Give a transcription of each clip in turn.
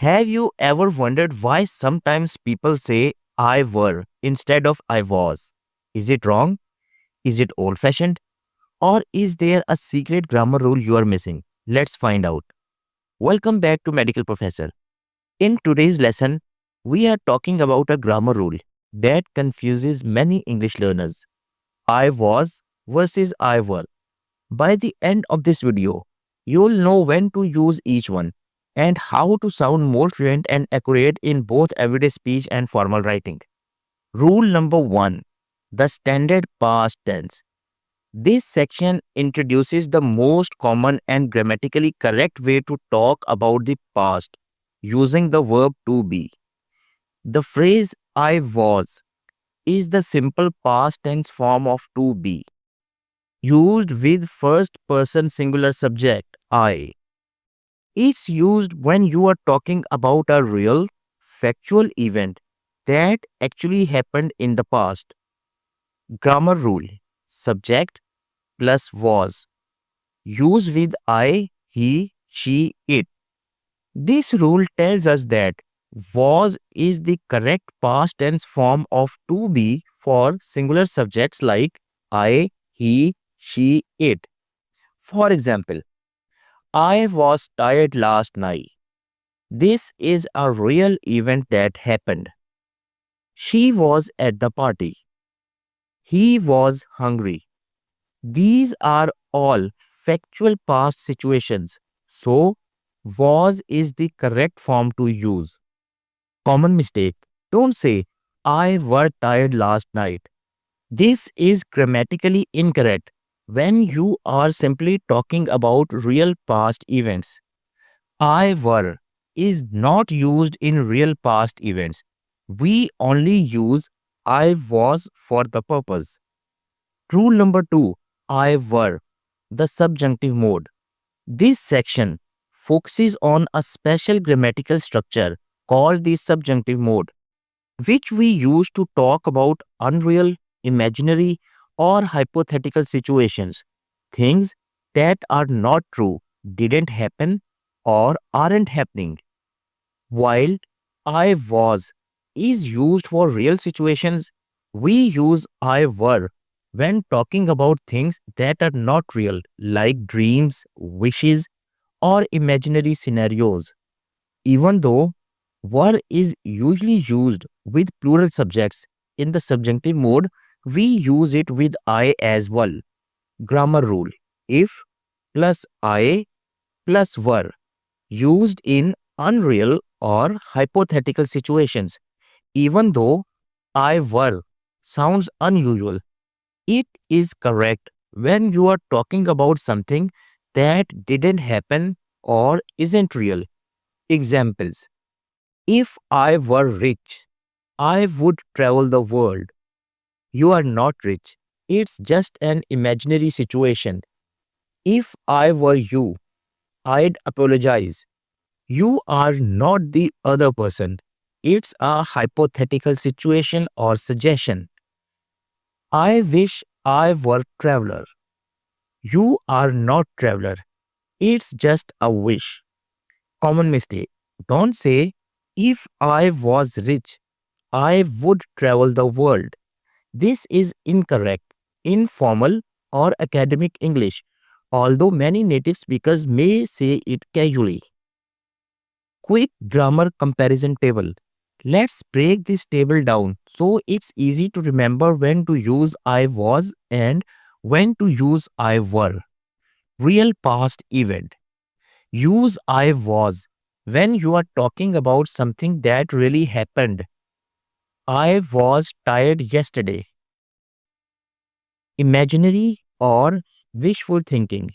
Have you ever wondered why sometimes people say I were instead of I was? Is it wrong? Is it old fashioned? Or is there a secret grammar rule you are missing? Let's find out. Welcome back to Medical Professor. In today's lesson, we are talking about a grammar rule that confuses many English learners. I was versus I were. By the end of this video, you'll know when to use each one and how to sound more fluent and accurate in both everyday speech and formal writing. Rule number 1, the standard past tense. This section introduces the most common and grammatically correct way to talk about the past using the verb to be. The phrase I was is the simple past tense form of to be, used with first person singular subject I. It's used when you are talking about a real, factual event that actually happened in the past. Grammar rule: subject plus was. Use with I, he, she, it. This rule tells us that was is the correct past tense form of to be for singular subjects like I, he, she, it. For example, I was tired last night. This is a real event that happened. She was at the party. He was hungry. These are all factual past situations. So, was is the correct form to use. Common mistake. Don't say, I were tired last night. This is grammatically incorrect when you are simply talking about real past events. I were is not used in real past events. We only use I was for the purpose. Rule number 2, I were, the subjunctive mode. This section focuses on a special grammatical structure called the subjunctive mode, which we use to talk about unreal, imaginary, or hypothetical situations, things that are not true, didn't happen, or aren't happening. While I was is used for real situations, we use I were when talking about things that are not real, like dreams, wishes, or imaginary scenarios. Even though were is usually used with plural subjects in the subjunctive mode, we use it with I as well. Grammar rule: if plus I plus were, used in unreal or hypothetical situations. Even though I were sounds unusual, it is correct when you are talking about something that didn't happen or isn't real. Examples: if I were rich, I would travel the world. You are not rich. It's just an imaginary situation. If I were you, I'd apologize. You are not the other person. It's a hypothetical situation or suggestion. I wish I were traveler. You are not traveler. It's just a wish. Common mistake. Don't say, if I was rich, I would travel the world. This is incorrect, informal, or academic English, although many native speakers may say it casually. Quick grammar comparison table. Let's break this table down so it's easy to remember when to use I was and when to use I were. Real past event. Use I was when you are talking about something that really happened. I was tired yesterday. Imaginary or wishful thinking.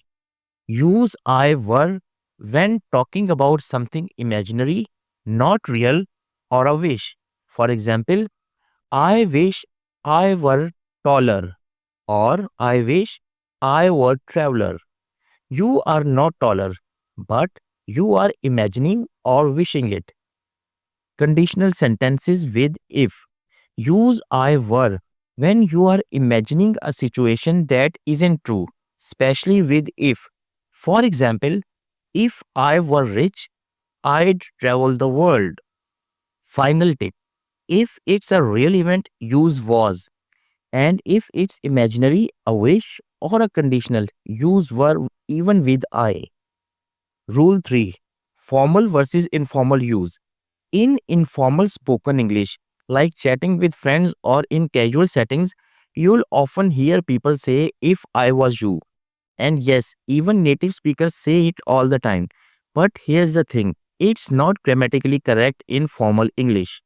Use I were when talking about something imaginary, not real, or a wish. For example, I wish I were taller, or I wish I were traveler. You are not taller, but you are imagining or wishing it. Conditional sentences with if. Use I were when you are imagining a situation that isn't true, especially with if. For example, if I were rich, I'd travel the world. Final tip. If it's a real event, use was. And if it's imaginary, a wish, or a conditional, use were even with I. Rule 3. Formal versus informal use. In informal spoken English, like chatting with friends or in casual settings, you'll often hear people say, if I was you. And yes, even native speakers say it all the time. But here's the thing, it's not grammatically correct in formal English.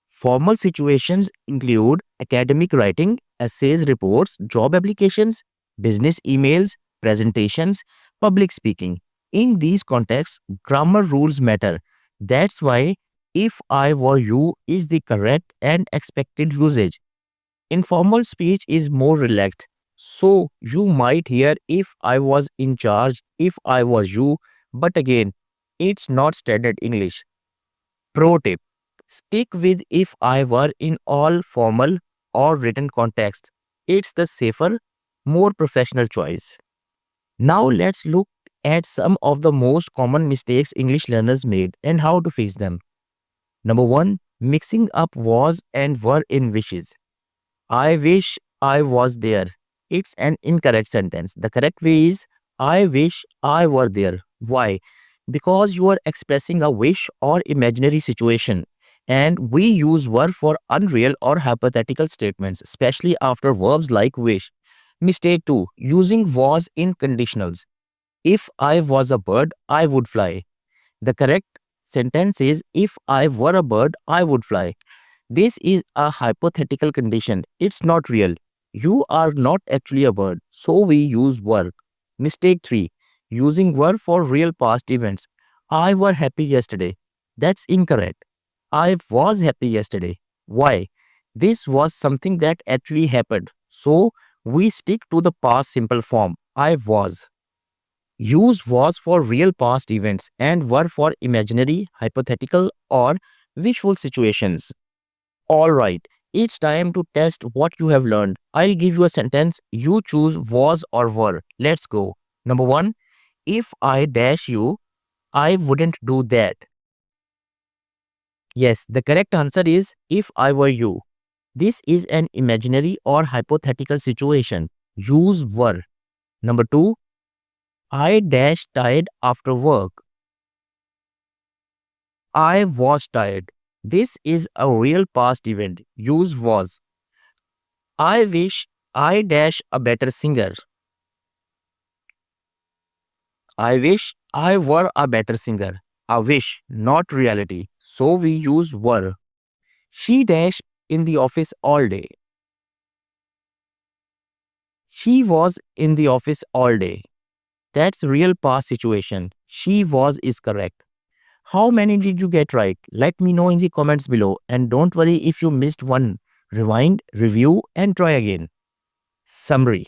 Formal situations include academic writing, essays, reports, job applications, business emails, presentations, public speaking. In these contexts, grammar rules matter. That's why if I were you is the correct and expected usage. Informal speech is more relaxed. So you might hear if I was in charge, if I was you, but again, it's not standard English. Pro tip. Stick with if I were in all formal or written contexts. It's the safer, more professional choice. Now let's look at some of the most common mistakes English learners made and how to fix them. Number 1, mixing up was and were in wishes. I wish I was there. It's an incorrect sentence. The correct way is I wish I were there. Why? Because you are expressing a wish or imaginary situation. And we use were for unreal or hypothetical statements, especially after verbs like wish. Mistake 2. Using was in conditionals. If I was a bird, I would fly. The correct sentence is if I were a bird, I would fly. This is a hypothetical condition. It's not real. You are not actually a bird, so we use were. Mistake 3. Using were for real past events. I were happy yesterday. That's incorrect. I was happy yesterday. Why? This was something that actually happened. So we stick to the past simple form. I was. Use was for real past events and were for imaginary, hypothetical, or wishful situations. Alright, it's time to test what you have learned. I'll give you a sentence. You choose was or were. Let's go. Number 1. If I dash you, I wouldn't do that. Yes, the correct answer is if I were you. This is an imaginary or hypothetical situation. Use were. Number 2. I dash tired after work. I was tired. This is a real past event. Use was. I wish I dash a better singer. I wish I were a better singer. A wish, not reality. So we use were. She dash in the office all day. She was in the office all day. That's real past situation. She was is correct. How many did you get right? Let me know in the comments below. And don't worry if you missed one. Rewind, review, and try again. Summary.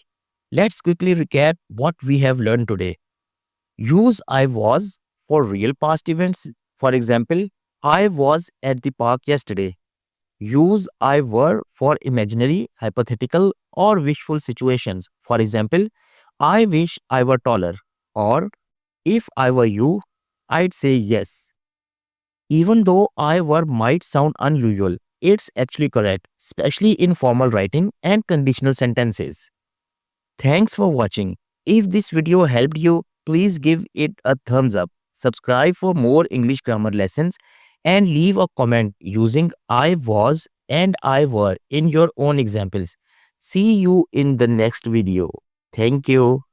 Let's quickly recap what we have learned today. Use I was for real past events. For example, I was at the park yesterday. Use I were for imaginary, hypothetical, or wishful situations. For example, I wish I were taller. Or, if I were you, I'd say yes. Even though I were might sound unusual, it's actually correct, especially in formal writing and conditional sentences. Thanks for watching. If this video helped you, please give it a thumbs up. Subscribe for more English grammar lessons and leave a comment using I was and I were in your own examples. See you in the next video. Thank you.